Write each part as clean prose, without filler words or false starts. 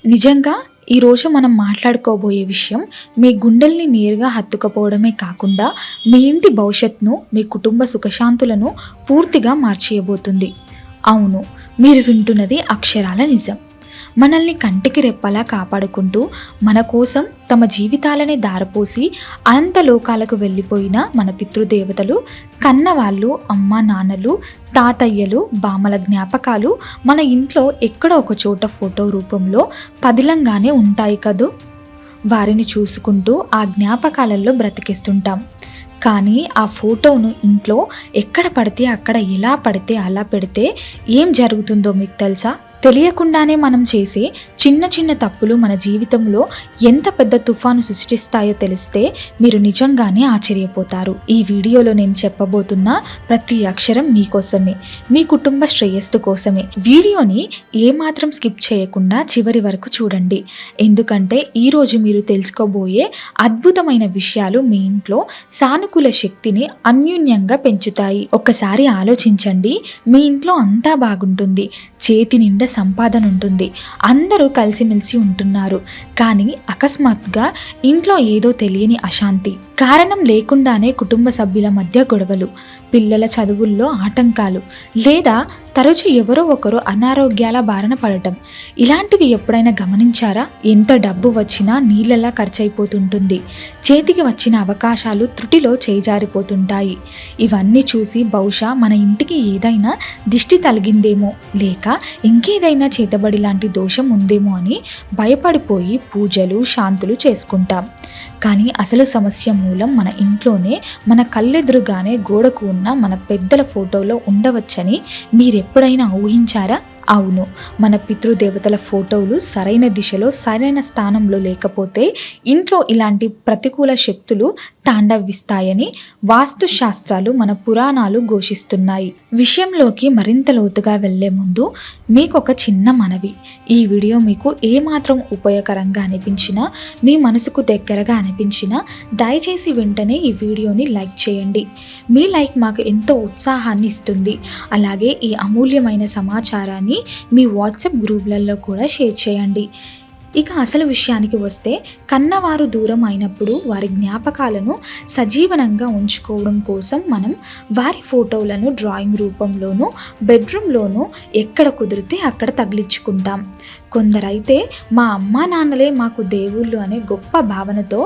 నిజంగా ఈరోజు మనం మాట్లాడుకోబోయే విషయం మీ గుండెల్ని నేరుగా హత్తుకుపోవడమే కాకుండా మీ ఇంటి భవిష్యత్తును, మీ కుటుంబ సుఖశాంతులను పూర్తిగా మార్చేయబోతుంది. అవును, మీరు వింటున్నది అక్షరాల నిజం. మనల్ని కంటికి రెప్పలా కాపాడుకుంటూ మన కోసం తమ జీవితాలనే దారపోసి అనంత లోకాలకు వెళ్ళిపోయిన మన పితృదేవతలు, కన్నవాళ్ళు, అమ్మ నాన్నలు, తాతయ్యలు, బామ్మల జ్ఞాపకాలు మన ఇంట్లో ఎక్కడో ఒక చోట ఫోటో రూపంలో పదిలంగానే ఉంటాయి కదూ. వారిని చూసుకుంటూ ఆ జ్ఞాపకాలలో బ్రతికిస్తుంటాం. కానీ ఆ ఫోటోను ఇంట్లో ఎక్కడ పడితే అక్కడ, ఎలా పడితే అలా పెడితే ఏం జరుగుతుందో మీకు తెలుసా? తెలియకుండానే మనం చేసే చిన్న చిన్న తప్పులు మన జీవితంలో ఎంత పెద్ద తుఫాను సృష్టిస్తాయో తెలిస్తే మీరు నిజంగానే ఆశ్చర్యపోతారు. ఈ వీడియోలో నేను చెప్పబోతున్న ప్రతి అక్షరం మీకోసమే, మీ కుటుంబ శ్రేయస్సు కోసమే. వీడియోని ఏమాత్రం స్కిప్ చేయకుండా చివరి వరకు చూడండి. ఎందుకంటే ఈరోజు మీరు తెలుసుకోబోయే అద్భుతమైన విషయాలు మీ ఇంట్లో సానుకూల శక్తిని అన్యూన్యంగా పెంచుతాయి. ఒక్కసారి ఆలోచించండి. మీ ఇంట్లో అంతా బాగుంటుంది, చేతి నిండా సంపాదన ఉంటుంది, అందరూ కలిసిమెలిసి ఉంటున్నారు. కానీ అకస్మాత్తుగా ఇంట్లో ఏదో తెలియని అశాంతి, కారణం లేకుండానే కుటుంబ సభ్యుల మధ్య గొడవలు, పిల్లల చదువుల్లో ఆటంకాలు, లేదా తరచూ ఎవరో ఒకరు అనారోగ్యాల బారిన పడటం. ఇలాంటివి ఎప్పుడైనా గమనించారా? ఎంత డబ్బు వచ్చినా నీళ్ళలా ఖర్చయిపోతుంటుంది. చేతికి వచ్చిన అవకాశాలు త్రుటిలో చేజారిపోతుంటాయి. ఇవన్నీ చూసి బహుశా మన ఇంటికి ఏదైనా దిష్టి తగిలిందేమో, లేక ఇంకేదైనా చేతబడి లాంటి దోషం ఉందేమో అని భయపడిపోయి పూజలు, శాంతులు చేసుకుంటాం. కానీ అసలు సమస్య మూలం మన ఇంట్లోనే, మన కళ్ళెదురుగానే గోడకు ఉన్న మన పెద్దల ఫోటోలో ఉండవచ్చని మీరెప్పుడైనా ఊహించారా? అవును, మన పితృదేవతల ఫోటోలు సరైన దిశలో, సరైన స్థానంలో లేకపోతే ఇంట్లో ఇలాంటి ప్రతికూల శక్తులు తాండవిస్తాయని వాస్తు శాస్త్రాలు, మన పురాణాలు ఘోషిస్తున్నాయి. విషయంలోకి మరింత లోతుగా వెళ్లే ముందు మీకు ఒక చిన్న మనవి. ఈ వీడియో మీకు ఏమాత్రం ఉపయోగకరంగా అనిపించినా, మీ మనసుకు దగ్గరగా అనిపించినా దయచేసి వెంటనే ఈ వీడియోని లైక్ చేయండి. మీ లైక్ మాకు ఎంతో ఉత్సాహాన్ని ఇస్తుంది. అలాగే ఈ అమూల్యమైన సమాచారాన్ని మీ వాట్సాప్ గ్రూపులలో కూడా షేర్ చేయండి. ఇక అసలు విషయానికి వస్తే, కన్నవారు దూరం అయినప్పుడు వారి జ్ఞాపకాలను సజీవనంగా ఉంచుకోవడం కోసం మనం వారి ఫోటోలను డ్రాయింగ్ రూపంలోనూ, బెడ్రూమ్లోనూ ఎక్కడ కుదిరితే అక్కడ తగిలించుకుంటాం. కొందరైతే మా అమ్మా నాన్నలే మాకు దేవుళ్ళు అనే గొప్ప భావనతో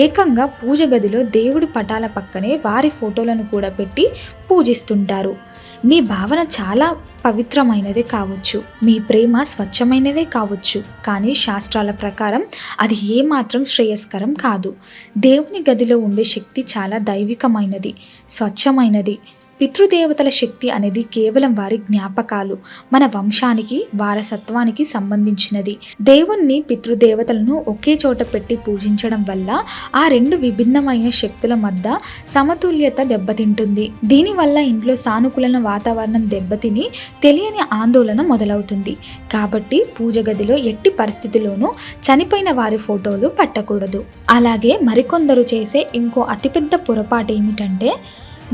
ఏకంగా పూజ గదిలో దేవుడి పటాల పక్కనే వారి ఫోటోలను కూడా పెట్టి పూజిస్తుంటారు. మీ భావన చాలా పవిత్రమైనదే కావచ్చు, మీ ప్రేమ స్వచ్ఛమైనదే కావచ్చు, కానీ శాస్త్రాల ప్రకారం అది ఏమాత్రం శ్రేయస్కరం కాదు. దేవుని గదిలో ఉండే శక్తి చాలా దైవికమైనది, స్వచ్ఛమైనది. పితృదేవతల శక్తి అనేది కేవలం వారి జ్ఞాపకాలు, మన వంశానికి, వారసత్వానికి సంబంధించినది. దేవుణ్ణి, పితృదేవతలను ఒకే చోట పెట్టి పూజించడం వల్ల ఆ రెండు విభిన్నమైన శక్తుల మధ్య సమతుల్యత దెబ్బతింటుంది. దీనివల్ల ఇంట్లో సానుకూల వాతావరణం దెబ్బతిని తెలియని ఆందోళన మొదలవుతుంది. కాబట్టి పూజ గదిలో ఎట్టి పరిస్థితిలోనూ చనిపోయిన వారి ఫోటోలు పట్టకూడదు. అలాగే మరికొందరు చేసే ఇంకో అతిపెద్ద పొరపాటు ఏమిటంటే,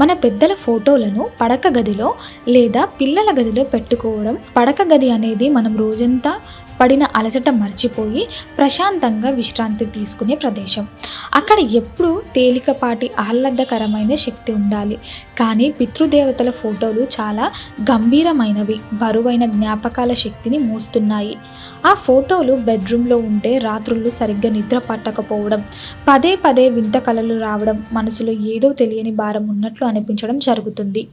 మన పెద్దల ఫోటోలను పడక గదిలో లేదా పిల్లల గదిలో పెట్టుకోవడం. పడక గది అనేది మనం రోజంతా పడిన అలసట మర్చిపోయి ప్రశాంతంగా విశ్రాంతి తీసుకునే ప్రదేశం. అక్కడ ఎప్పుడూ తేలికపాటి ఆహ్లాదకరమైన శక్తి ఉండాలి. కానీ పితృదేవతల ఫోటోలు చాలా గంభీరమైనవి, బరువైన జ్ఞాపకాల శక్తిని మోస్తున్నాయి. ఆ ఫోటోలు బెడ్రూమ్లో ఉంటే రాత్రుళ్ళు సరిగ్గా నిద్ర పట్టకపోవడం, పదే పదే వింత కలలు రావడం, మనసులో ఏదో తెలియని భారం ఉన్నట్లు అనిపించడం జరుగుతుంది.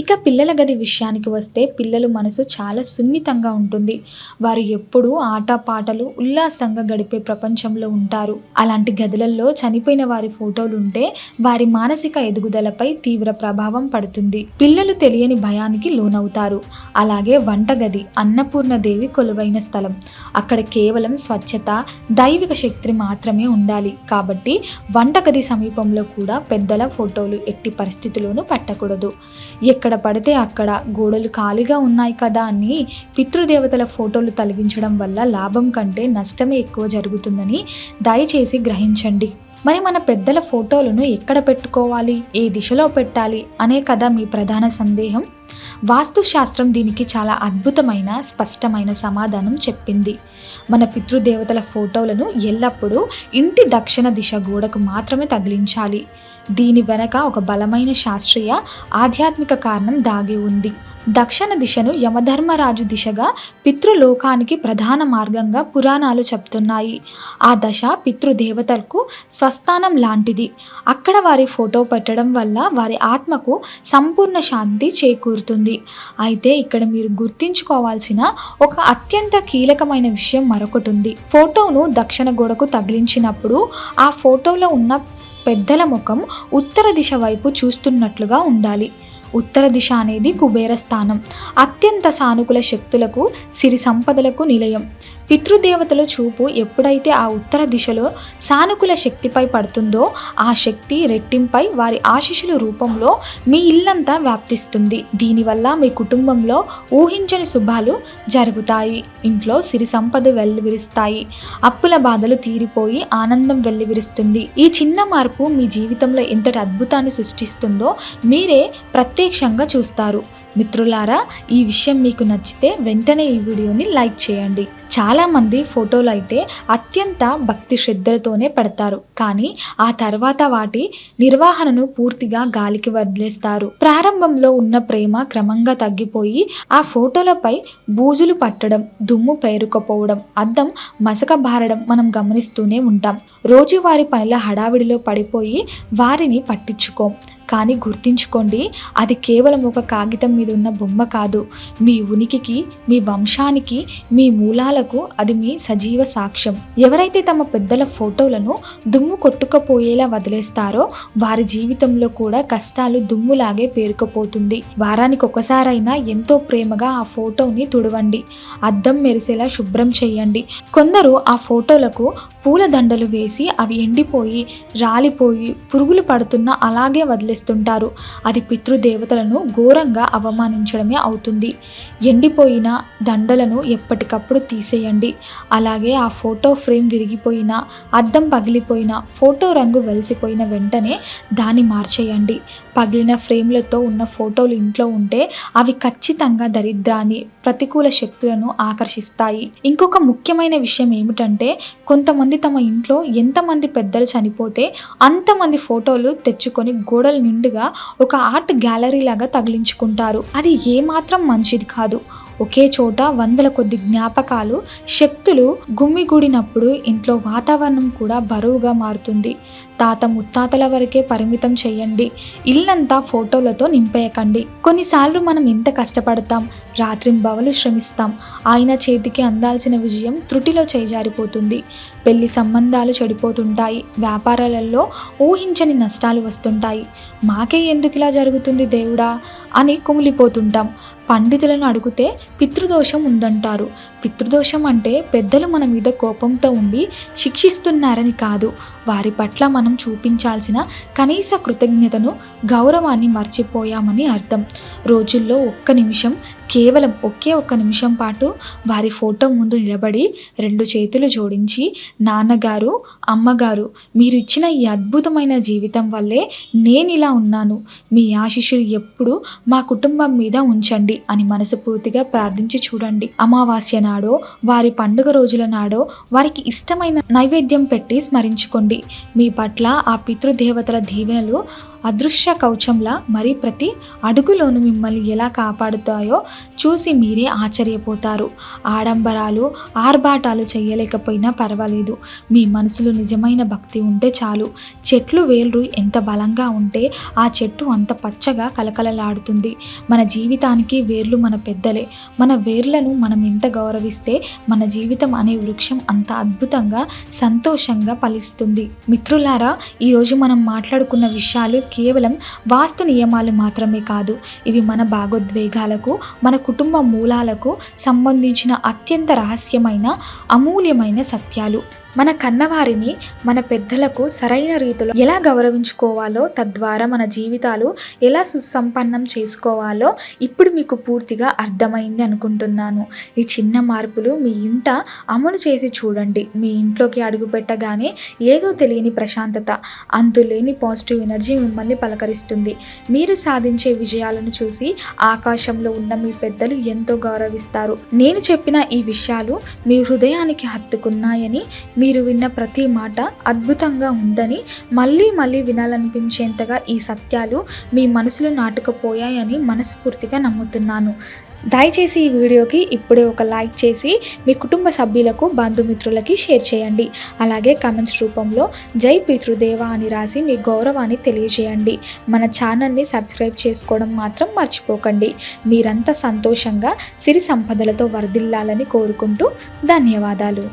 ఇక పిల్లల గది విషయానికి వస్తే, పిల్లల మనసు చాలా సున్నితంగా ఉంటుంది. వారు ఎప్పుడూ ఆట పాటలు, ఉల్లాసంగా గడిపే ప్రపంచంలో ఉంటారు. అలాంటి గదులలో చనిపోయిన వారి ఫోటోలు ఉంటే వారి మానసిక ఎదుగుదలపై తీవ్ర ప్రభావం పడుతుంది. పిల్లలు తెలియని భయానికి లోనవుతారు. అలాగే వంటగది అన్నపూర్ణదేవి కొలువైన స్థలం. అక్కడ కేవలం స్వచ్ఛత, దైవిక శక్తి మాత్రమే ఉండాలి. కాబట్టి వంటగది సమీపంలో కూడా పెద్దల ఫోటోలు ఎట్టి పరిస్థితుల్లోనూ పట్టకూడదు. ఎక్కడ పడితే అక్కడ గోడలు ఖాళీగా ఉన్నాయి కదా అని పితృదేవతల ఫోటోలు తొలగించడం వల్ల లాభం కంటే నష్టమే ఎక్కువ జరుగుతుందని దయచేసి గ్రహించండి. మరి మన పెద్దల ఫోటోలను ఎక్కడ పెట్టుకోవాలి, ఏ దిశలో పెట్టాలి అనే కదా మీ ప్రధాన సందేహం. వాస్తుశాస్త్రం దీనికి చాలా అద్భుతమైన స్పష్టమైన సమాధానం చెప్పింది. మన పితృదేవతల ఫోటోలను ఎల్లప్పుడూ ఇంటి దక్షిణ దిశ గోడకు మాత్రమే తగిలించాలి. దీని వెనక ఒక బలమైన శాస్త్రీయ ఆధ్యాత్మిక కారణం దాగి ఉంది. దక్షిణ దిశను యమధర్మరాజు దిశగా పితృలోకానికి ప్రధాన మార్గంగా పురాణాలు చెప్తున్నాయి. ఆ దశ పితృదేవతలకు స్వస్థానం లాంటిది. అక్కడ వారి ఫోటో పెట్టడం వల్ల వారి ఆత్మకు సంపూర్ణ శాంతి చేకూరుతుంది. అయితే ఇక్కడ మీరు గుర్తుంచుకోవాల్సిన ఒక అత్యంత కీలకమైన విషయం మరొకటి ఉంది. ఫోటోను దక్షిణ గోడకు తగిలించినప్పుడు ఆ ఫోటోలో ఉన్న పెద్దల ముఖం ఉత్తర దిశ వైపు చూస్తున్నట్లుగా ఉండాలి. ఉత్తర దిశ అనేది కుబేర స్థానం, అత్యంత సానుకూల శక్తులకు, సిరి సంపదలకు నిలయం. పితృదేవతల చూపు ఎప్పుడైతే ఆ ఉత్తర దిశలో సానుకూల శక్తిపై పడుతుందో ఆ శక్తి రెట్టింపై వారి ఆశీస్సుల రూపంలో మీ ఇల్లంతా వ్యాప్తిస్తుంది. దీనివల్ల మీ కుటుంబంలో ఊహించని శుభాలు జరుగుతాయి. ఇంట్లో సిరి సంపద వెల్లివిరుస్తాయి. అప్పుల బాధలు తీరిపోయి ఆనందం వెల్లివిరుస్తుంది. ఈ చిన్న మార్పు మీ జీవితంలో ఎంతటి అద్భుతాన్ని సృష్టిస్తుందో మీరే ప్రత్యక్షంగా చూస్తారు. మిత్రులారా, ఈ విషయం మీకు నచ్చితే వెంటనే ఈ వీడియోని లైక్ చేయండి. చాలామంది ఫోటోలు అయితే అత్యంత భక్తి శ్రద్ధలతోనే పెడతారు, కానీ ఆ తర్వాత వాటి నిర్వహణను పూర్తిగా గాలికి వదిలేస్తారు. ప్రారంభంలో ఉన్న ప్రేమ క్రమంగా తగ్గిపోయి ఆ ఫోటోలపై బూజులు పట్టడం, దుమ్ము పేరుకుపోవడం, అద్దం మసక బారడం మనం గమనిస్తూనే ఉంటాం. రోజువారీ పనుల హడావిడిలో పడిపోయి వారిని పట్టించుకోం. కానీ గుర్తుంచుకోండి, అది కేవలం ఒక కాగితం మీద ఉన్న బొమ్మ కాదు. మీ ఉనికికి, మీ వంశానికి, మీ మూలాలకు అది మీ సజీవ సాక్ష్యం. ఎవరైతే తమ పెద్దల ఫోటోలను దుమ్ము కొట్టుకుపోయేలా వదిలేస్తారో వారి జీవితంలో కూడా కష్టాలు దుమ్ములాగే పేరుకుపోతుంది. వారానికి ఒకసారైనా ఎంతో ప్రేమగా ఆ ఫోటోని తుడవండి, అద్దం మెరిసేలా శుభ్రం చేయండి. కొందరు ఆ ఫోటోలకు పూల దండలు వేసి అవి ఎండిపోయి రాలిపోయి పురుగులు పడుతున్నా అలాగే వదిలేస్తుంటారు. అది పితృదేవతలను ఘోరంగా అవమానించడమే అవుతుంది. ఎండిపోయిన దండలను ఎప్పటికప్పుడు తీసేయండి. అలాగే ఆ ఫోటో ఫ్రేమ్ విరిగిపోయినా, అద్దం పగిలిపోయినా, ఫోటో రంగు వెలిసిపోయిన వెంటనే దాన్ని మార్చేయండి. పగిలిన ఫ్రేమ్లతో ఉన్న ఫోటోలు ఇంట్లో ఉంటే అవి ఖచ్చితంగా దరిద్రాన్ని, ప్రతికూల శక్తులను ఆకర్షిస్తాయి. ఇంకొక ముఖ్యమైన విషయం ఏమిటంటే, కొంతమంది తమ ఇంట్లో ఎంతమంది పెద్దలు చనిపోతే అంతమంది ఫోటోలు తెచ్చుకొని గోడల నిండుగా ఒక ఆర్ట్ గ్యాలరీ లాగా తగిలించుకుంటారు. అది ఏమాత్రం మంచిది కాదు. ఒకే చోట వందల కొద్ది జ్ఞాపకాలు, శక్తులు గుమ్మిగూడినప్పుడు ఇంట్లో వాతావరణం కూడా బరువుగా మారుతుంది. తాత ముత్తాతల వరకే పరిమితం చేయండి. ఇల్లంతా ఫోటోలతో నింపేయకండి. కొన్నిసార్లు మనం ఎంత కష్టపడతాం, రాత్రింబవలు శ్రమిస్తాం, ఆయన చేతికి అందాల్సిన విజయం త్రుటిలో చేజారిపోతుంది. పెళ్లి సంబంధాలు చెడిపోతుంటాయి. వ్యాపారాలలో ఊహించని నష్టాలు వస్తుంటాయి. మాకే ఎందుకు ఇలా జరుగుతుంది దేవుడా అని కుమిలిపోతుంటాం. పండితులను అడిగితే పితృదోషం ఉందంటారు. పితృదోషం అంటే పెద్దలు మన మీద కోపంతో ఉండి శిక్షిస్తున్నారని కాదు. వారి పట్ల మనం చూపించాల్సిన కనీస కృతజ్ఞతను, గౌరవాన్ని మర్చిపోయామని అర్థం. రోజుల్లో ఒక్క నిమిషం, కేవలం ఒకే ఒక్క నిమిషం పాటు వారి ఫోటో ముందు నిలబడి 2 చేతులు జోడించి, నాన్నగారు, అమ్మగారు, మీరు ఇచ్చిన ఈ అద్భుతమైన జీవితం వల్లే నేను ఇలా ఉన్నాను. మీ ఆశీస్సులు ఎప్పుడు మా కుటుంబం మీద ఉంచండి అని మనస్ఫూర్తిగా ప్రార్థించి చూడండి. అమావాస్య నాడో, వారి పండుగ రోజుల నాడో వారికి ఇష్టమైన నైవేద్యం పెట్టి స్మరించుకోండి. మీ పట్ల ఆ పితృదేవతల దీవెనలు అదృశ్య కవచంలా మరి ప్రతి అడుగులోనూ మిమ్మల్ని ఎలా కాపాడుతాయో చూసి మీరే ఆశ్చర్యపోతారు. ఆడంబరాలు, ఆర్భాటాలు చేయలేకపోయినా పర్వాలేదు. మీ మనసులో నిజమైన భక్తి ఉంటే చాలు. చెట్లు వేర్లు ఎంత బలంగా ఉంటే ఆ చెట్టు అంత పచ్చగా కలకలలాడుతుంది. మన జీవితానికి వేర్లు మన పెద్దలే. మన వేర్లను మనం ఎంత గౌరవిస్తే మన జీవితం అనే వృక్షం అంత అద్భుతంగా, సంతోషంగా ఫలిస్తుంది. మిత్రులారా, ఈరోజు మనం మాట్లాడుకున్న విషయాలు కేవలం వాస్తు నియమాలు మాత్రమే కాదు. ఇవి మన భాగోద్వేగాలకు, మన కుటుంబ మూలాలకు సంబంధించిన అత్యంత రహస్యమైన, అమూల్యమైన సత్యాలు. మన కన్నవారిని, మన పెద్దలకు సరైన రీతిలో ఎలా గౌరవించుకోవాలో, తద్వారా మన జీవితాలు ఎలా సుసంపన్నం చేసుకోవాలో ఇప్పుడు మీకు పూర్తిగా అర్థమైంది అనుకుంటున్నాను. ఈ చిన్న మార్పులు మీ ఇంట అమలు చేసి చూడండి. మీ ఇంట్లోకి అడుగుపెట్టగానే ఏదో తెలియని ప్రశాంతత, అంతులేని పాజిటివ్ ఎనర్జీ మిమ్మల్ని పలకరిస్తుంది. మీరు సాధించే విజయాలను చూసి ఆకాశంలో ఉన్న మీ పెద్దలు ఎంతో గౌరవిస్తారు. నేను చెప్పిన ఈ విషయాలు మీ హృదయానికి హత్తుకున్నాయని, మీరు విన్న ప్రతి మాట అద్భుతంగా ఉందని, మళ్ళీ మళ్ళీ వినాలనిపించేంతగా ఈ సత్యాలు మీ మనసులో నాటుకుపోయాయని మనస్ఫూర్తిగా నమ్ముతున్నాను. దయచేసి ఈ వీడియోకి ఇప్పుడే ఒక లైక్ చేసి మీ కుటుంబ సభ్యులకు, బంధుమిత్రులకి షేర్ చేయండి. అలాగే కామెంట్స్ రూపంలో జై పితృదేవ అని రాసి మీ గౌరవాన్ని తెలియజేయండి. మన ఛానల్ని సబ్స్క్రైబ్ చేసుకోవడం మాత్రం మర్చిపోకండి. మీరంతా సంతోషంగా సిరి సంపదలతో వర్ధిల్లాలని కోరుకుంటూ ధన్యవాదాలు.